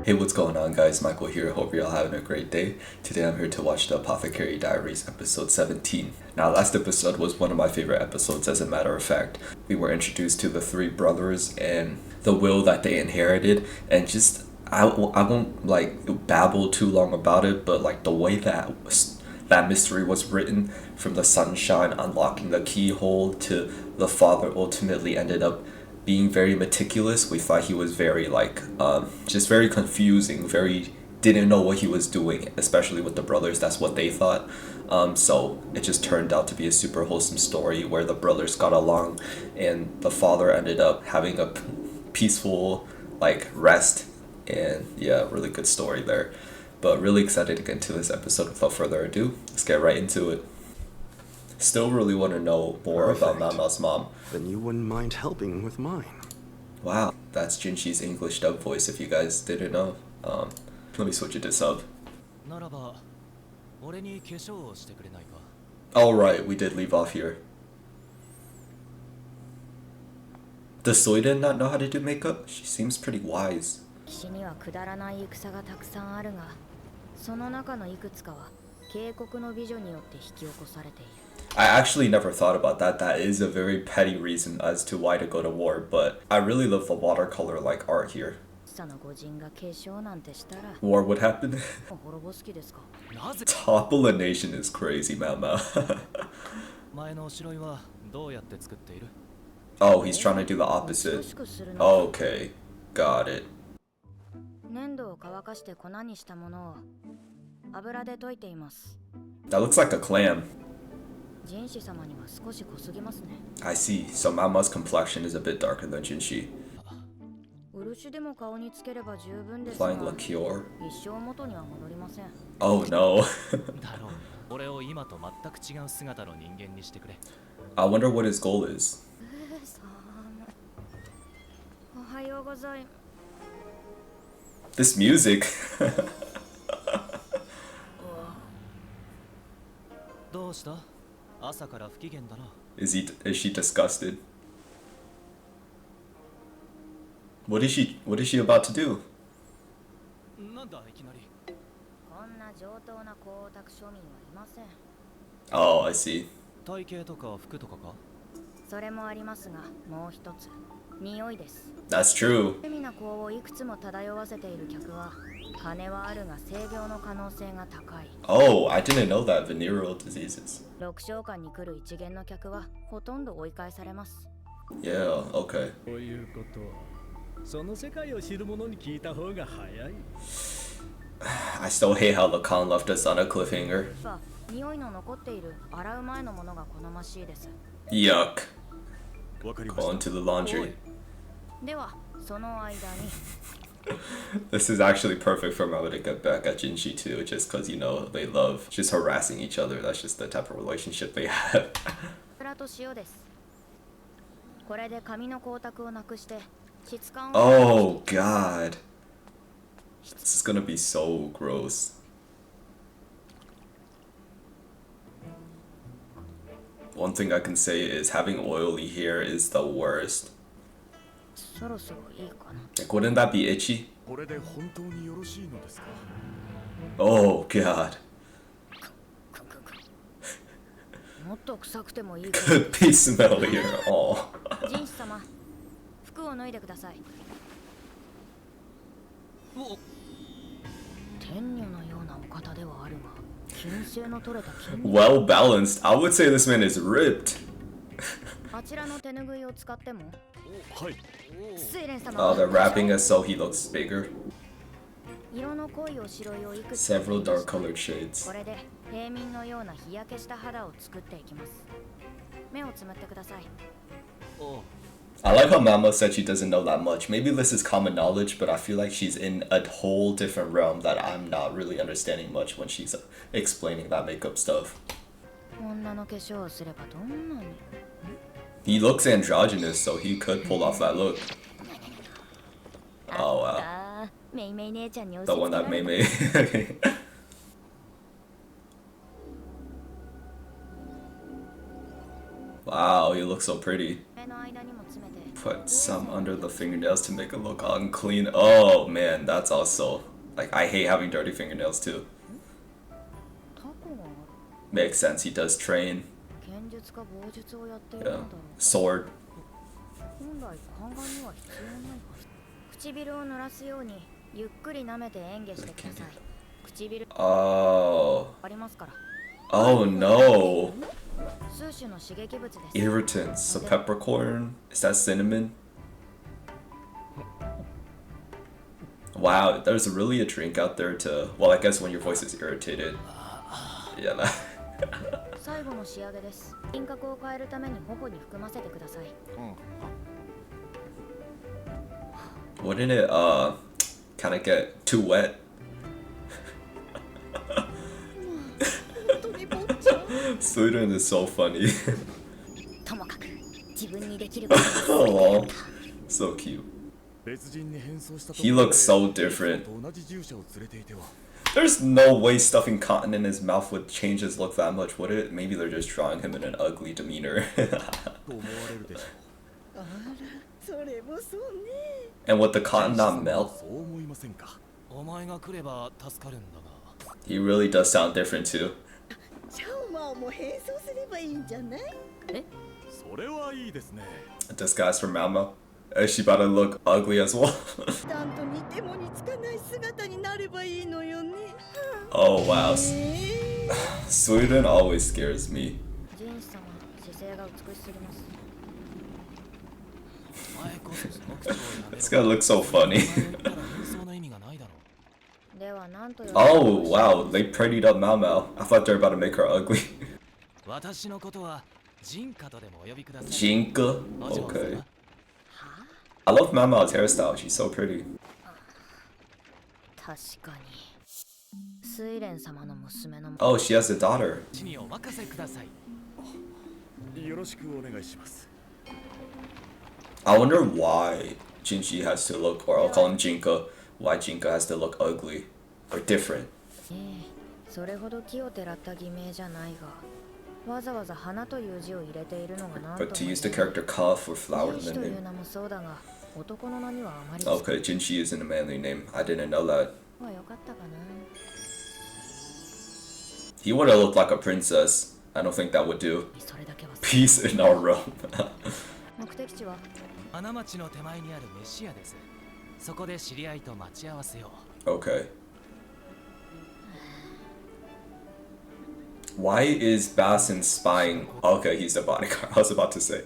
Hey, what's going on, guys? Michael here. Hope you're all having a great day. Today I'm here to watch the Apothecary Diaries episode 17. Now, last episode was one of my favorite episodes, as a matter of fact. We were introduced to the three brothers and the will that they inherited, and just I won't like babble too long about it, but like the way that mystery was written, from the sunshine unlocking the keyhole to the father ultimately ended up being very meticulous. We thought he was very just very confusing, very didn't know what he was doing, especially with the brothers. That's what they thought. So it just turned out to be a super wholesome story where the brothers got along and the father ended up having a peaceful rest. And yeah, really good story there. But really excited to get into this episode. Without further ado, let's get right into it. Still really want to know more about Maomao's mom. Then you wouldn't mind helping with mine. Wow, that's Jinshi's English dub voice, if you guys didn't know. Let me switch it to sub. Alright, we did leave off here. Does Soida not know how to do makeup? She seems pretty wise. I actually never thought about that. That is a very petty reason as to why to go to war, but I really love the watercolor art here. War would happen? Topple a nation is crazy, Maomao. Oh, he's trying to do the opposite. Okay, got it. That looks like a clam. I see, so Maomao's complexion is a bit darker than Jinshi. Applying liqueur? Oh no. I wonder what his goal is. This music. Is she disgusted? What is she about to do? Oh, I see. That's true. Oh, I didn't know that. Venereal diseases. Yeah, okay. I still hate how the con left us on a cliffhanger. Yuck. Go into the laundry. This is actually perfect for Mama to get back at Jinshi too, just because, you know, they love just harassing each other. That's just the type of relationship they have. Oh god. This is gonna be so gross. One thing I can say is having oily hair is the worst. Like, wouldn't that be itchy? Oh god. Could be smellier. Oh. Well balanced. I would say this man is ripped. Oh, they're wrapping us so he looks bigger. Several dark colored shades. I like how Mama said she doesn't know that much. Maybe this is common knowledge, but I feel like she's in a whole different realm that I'm not really understanding much when she's explaining that makeup stuff. He looks androgynous, so he could pull off that look. Oh wow. The one that Mei. Wow, you look so pretty. Put some under the fingernails to make it look unclean. Oh man, that's also like I hate having dirty fingernails too. Makes sense. He does train. Yeah. Sword. Oh. Oh no. Irritants. So peppercorn. Is that cinnamon? Wow, there's really a drink out there to. Well, I guess when your voice is irritated. Yeah. Wouldn't it kind of get too wet? Sweden is so funny. Oh, so cute. He looks so different. There's no way stuffing cotton in his mouth would change his look that much, would it? Maybe they're just drawing him in an ugly demeanor. And would the cotton not melt? He really does sound different too. This guy's from Maomao. Is she about to look ugly as well? Oh wow. Sweden always scares me. This guy looks so funny. Oh wow, they prettied up Maomao. I thought they were about to make her ugly. Jinka? Okay. I love Maomao's hairstyle, she's so pretty. Oh, she has a daughter. I wonder why Jinji has to look, or I'll call him Jinka, why Jinka has to look ugly or different. But to use the character Ka for flower in the name. Okay, Jinshi isn't a manly name. I didn't know that. He would have looked like a princess. I don't think that would do. Peace in our realm. Okay. Why is Basin spying? Okay, he's the bodyguard. I was about to say.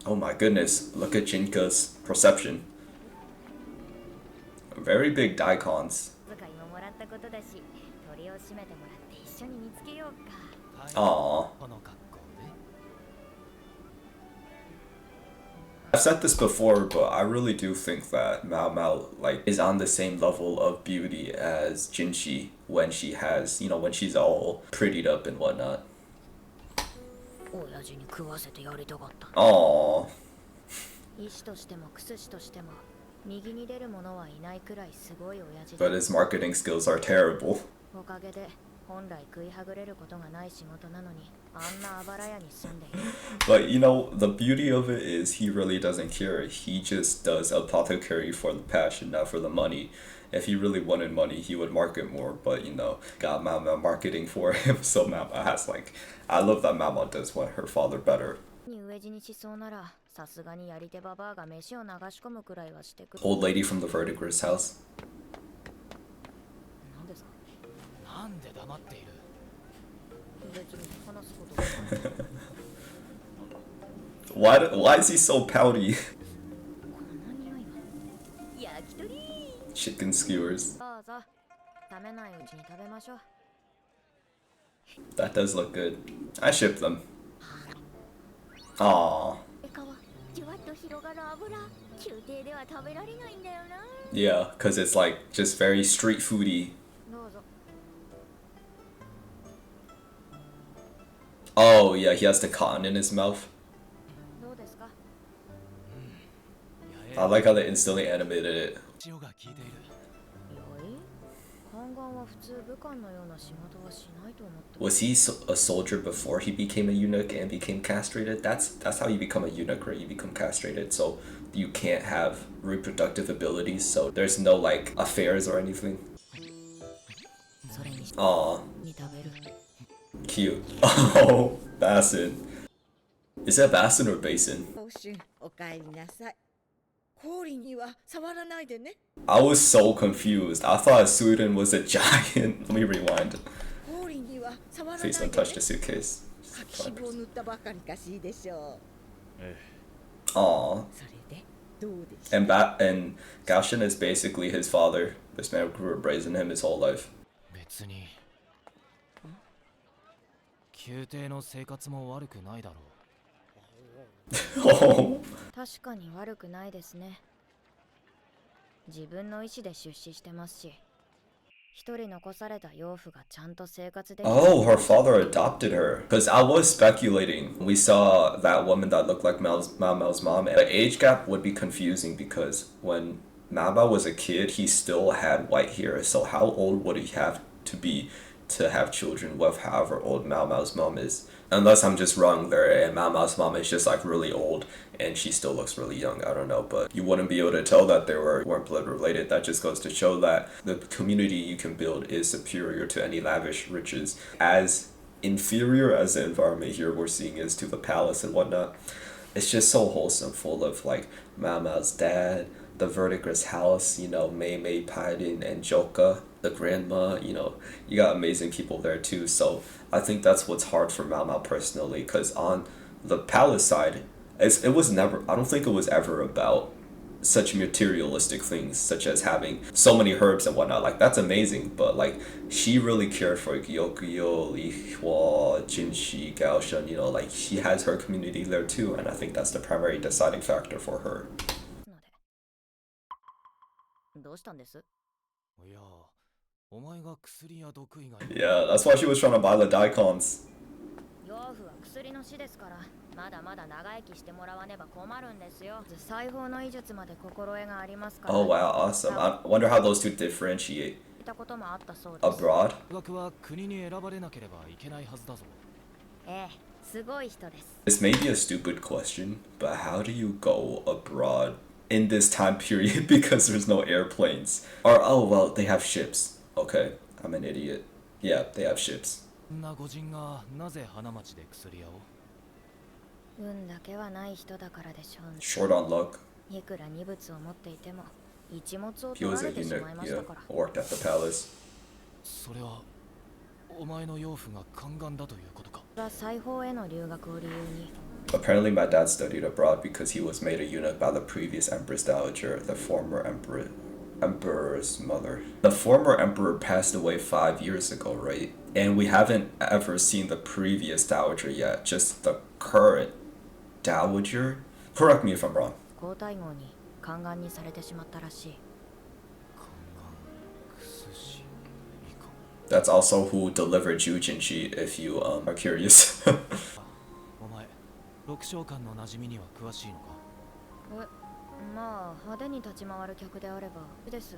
Oh my goodness, look at Jinka's perception. Very big daikons. Aww. I've said this before, but I really do think that Maomao is on the same level of beauty as Jinshi when she has, when she's all prettied up and whatnot. Aww. But his marketing skills are terrible. But the beauty of it is he really doesn't care. He just does Apothecary for the passion, not for the money. If he really wanted money, he would market more, but got Maomao marketing for him, so Maomao has I love that Maomao does want her father better. Old lady from the verdigris house. Why is he so pouty? Chicken skewers. That does look good. I ship them. Aww. Yeah, cause it's just very street foody. Oh yeah, he has the cotton in his mouth. I like how they instantly animated it. Was he a soldier before he became a eunuch and became castrated? That's how you become a eunuch, right? You become castrated, so you can't have reproductive abilities, so there's no like affairs or anything. Aw, cute. Oh, Bassin. Is that Bassin or Basin? I was so confused. I thought Sweden was a giant. Let me rewind. Please don't touch the suitcase. Aw. And Gaoshin is basically his father. This man grew up raising him his whole life. 宮廷の生活も悪くないだろう。Oh. 確かに悪くないですね。自分の意思で出資してますし、一人残された養父がちゃんと生活できる。Oh, her father adopted her. Because I was speculating. We saw that woman that looked like Maomao's mom. And the age gap would be confusing because when Maomao was a kid, he still had white hair. So how old would he have to be to have children with however old Maomao's mom is? Unless I'm just wrong there and Maomao's mom is just like really old and she still looks really young. I don't know, but you wouldn't be able to tell that they weren't blood related. That just goes to show that the community you can build is superior to any lavish riches. As inferior as the environment here we're seeing is to the palace and whatnot, it's just so wholesome, full of like Maomao's dad, the Verdigris house, you know, Mei Paidin and Joka, the grandma, you know, you got amazing people there too. So I think that's what's hard for Maomao personally, because on the palace side, it was never, I don't think it was ever about such materialistic things, such as having so many herbs and whatnot. Like, that's amazing, but like, she really cared for Gyokuyo, Lihua, Jinshi, Gaoshan, you know, like, she has her community there too, and I think that's the primary deciding factor for her. どうしたんです？いや、お前が薬や毒以外。Yeah, that's why she was trying to buy the daikons. 養父は薬の死ですから、まだまだ長生きしてもらわねば困るんですよ。裁縫の医術まで心得がありますから。Oh wow, awesome. I wonder how those two differentiate. 聞いたこともあったそうです。Abroad? 学は国に選ばれなければいけないはずだぞ。ええ、すごい人です。This may be a stupid question, but how do you go abroad in this time period because there's no airplanes? Or, oh, well, they have ships. Okay, I'm an idiot. Yeah, they have ships. そんな御人がなぜ花町で薬屋を？運だけはない人だからでしょうね。Short on luck. いくら荷物を持っていても、一物を He 取 was ら a れてし eunuch, まいまし yeah, たから。worked at the palace. それはお前の養父が宦官だということか。裁縫への留学を理由に。Apparently my dad studied abroad because he was made a eunuch by the previous Empress Dowager, the former emperor's mother. The former emperor passed away 5 years ago, right? And we haven't ever seen the previous dowager yet, just the current dowager. Correct me if I'm wrong. 皇太后に宦官にされてしまったらしい。That's also who delivered Jujinshi, if you are curious. お前、六将官の馴染みには詳しいのか？まあ派手に立ち回る客であればです。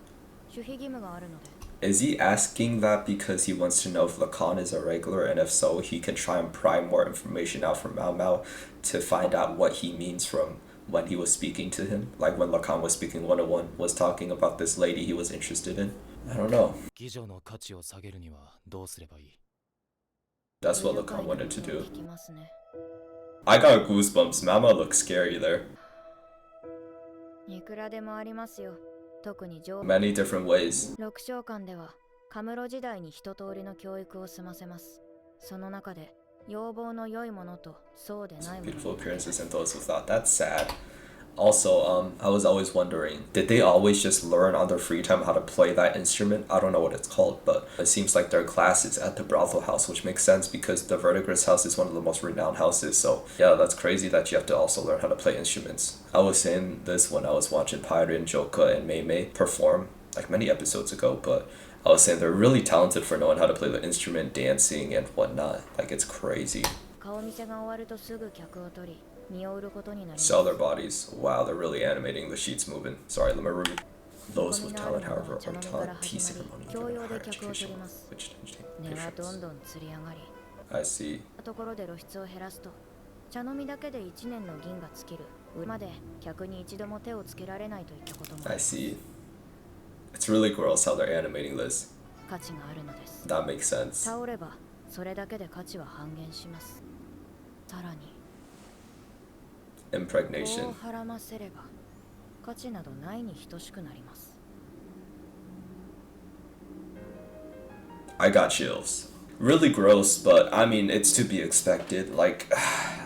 守秘義務があるので。Is he asking that because he wants to know if Lacan is a regular, and if so, he can try and pry more information out from Maomao to find out what he means from when he was speaking to him? Like when Lacan was speaking 101, was talking about this lady he was interested in? I don't know. 妓女の価値を下げるにはどうすればいい？ That's what Lacan wanted to do. I got goosebumps. Maomao looks scary there. いくらでもありますよ。特にMany different ways. 六将官ではカムロ時代に一通りの教育を済ませます。その中で要望の良いものとそうでないもの。Beautiful appearances and those without. That's sad. Also, I was always wondering, did they always just learn on their free time how to play that instrument? I don't know what it's called, but it seems like their classes at the brothel house, which makes sense because the Verdigris house is one of the most renowned houses. So yeah, that's crazy that you have to also learn how to play instruments. I was saying this when I was watching Pyrin, Joka, and Mei perform like many episodes ago, but I was saying they're really talented for knowing how to play the instrument, dancing, and whatnot. Like, it's crazy. Sell their bodies. Wow, they're really animating the sheets moving. Sorry, let me Those with talent, however, are taught tea ceremony given a higher education level, which 値はどんどん釣り上がり I see. ところで露出を減らすと茶飲みだけで1年の銀が尽きるまで客に一度も手をつけられないといったことも I see. It's really gross how they're animating this. 価値があるのです That makes sense. 倒ればそれだけで価値は半減しますさらに Impregnation. こうはらませれば価値などないに等しくなります I got chills. Really gross, but I mean, it's to be expected. Like,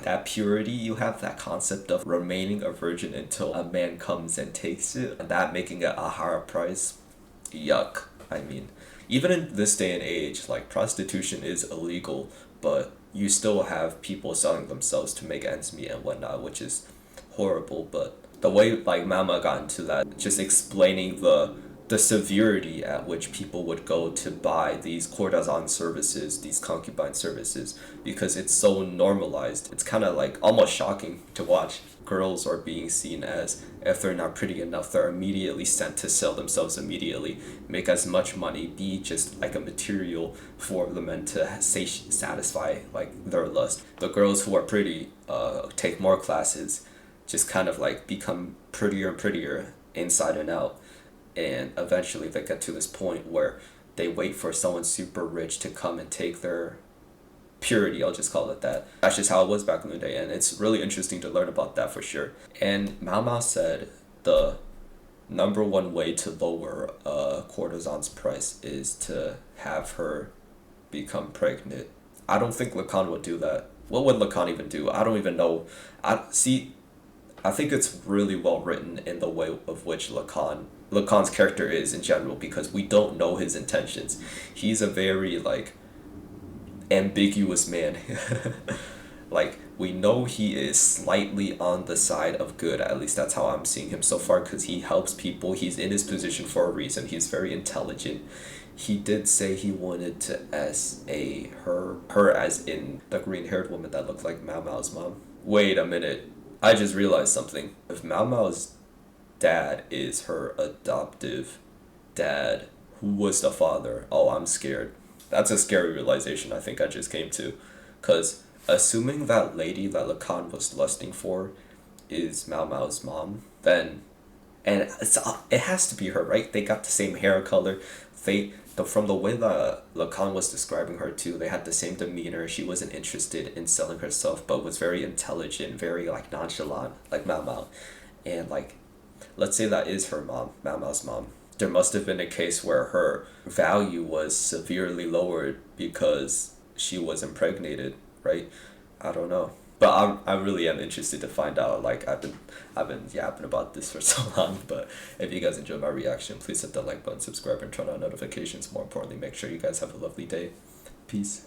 that purity, you have that concept of remaining a virgin until a man comes and takes it, and that making it a higher price. Yuck. I mean, even in this day and age, like, prostitution is illegal, but you still have people selling themselves to make ends meet and whatnot, which is horrible. But the way, like, Mama got into that, just explaining the severity at which people would go to buy these courtesan services, these concubine services, because it's so normalized. It's kind of like almost shocking to watch. Girls are being seen as, if they're not pretty enough, they're immediately sent to sell themselves immediately, make as much money, be just like a material for the men to satisfy like their lust. The girls who are pretty take more classes, just kind of like become prettier and prettier inside and out. And eventually they get to this point where they wait for someone super rich to come and take their purity, I'll just call it that. That's just how it was back in the day, and it's really interesting to learn about that for sure. And Maomao said the number one way to lower a courtesan's price is to have her become pregnant. I don't think Lacan would do that. What would Lacan even do? I don't even know. I think it's really well written in the way of which Lacan's character is in general, because we don't know his intentions. He's a very like ambiguous man. Like, we know he is slightly on the side of good, at least that's how I'm seeing him so far, because he helps people. He's in his position for a reason. He's very intelligent. He did say he wanted to SA her as in the green-haired woman that looked like Maomao's mom. Wait a minute. I just realized something. If Maomao's dad is her adoptive dad, who was the father? Oh, I'm scared. That's a scary realization I think I just came to. Because assuming that lady that Lacan was lusting for is Maomao's mom, then... And it has to be her, right? They got the same hair color. From the way that Lacan was describing her too, they had the same demeanor. She wasn't interested in selling herself, but was very intelligent, very like nonchalant, like Maomao. And like, let's say that is her mom, Maomao's mom. There must have been a case where her value was severely lowered because she was impregnated, right? I don't know. But I really am interested to find out. Like, I've been yapping about this for so long. But if you guys enjoyed my reaction, please hit the like button, subscribe, and turn on notifications. More importantly, make sure you guys have a lovely day. Peace.